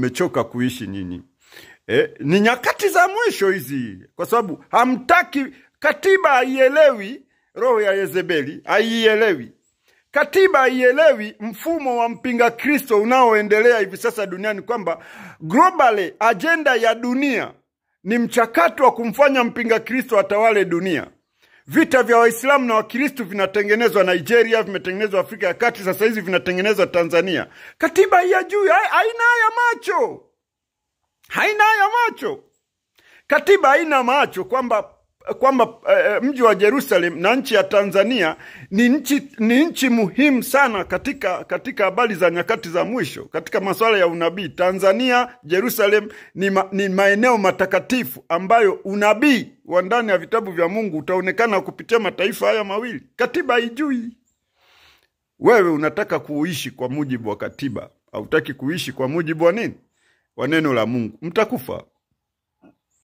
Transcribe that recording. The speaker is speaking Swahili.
Mmechoka kuishi nyinyi. Ni nyakati za mwisho hizi, kwa sababu hamtaki katiba. Haielewi roho ya Yezebeli, haielewi katiba, haielewi mfumo wa mpinga Kristo unaoendelea hivi sasa duniani, kwamba globally agenda ya dunia ni mchakato wa kumfanya mpinga Kristo atawale dunia. Vita vya Waislamu na Wakristo vinatengenezwa Nigeria, vimetengenezwa Afrika ya Kati, sasa hizi vinatengenezwa Tanzania. Katiba ya juu haina haya macho. Haina haya macho. Katiba haina macho kwamba mji wa Jerusalem na nchi ya Tanzania ni nchi muhimu sana katika habari za nyakati za mwisho, katika masuala ya unabii. Tanzania, Jerusalem ni maeneo matakatifu ambayo unabii wa ndani ya vitabu vya Mungu utaonekana kupitia mataifa haya mawili. Katiba haijui. Wewe unataka kuishi kwa mujibu wa katiba, hautaki kuishi kwa mujibu wa nini? Wa neno la Mungu. Mtakufa.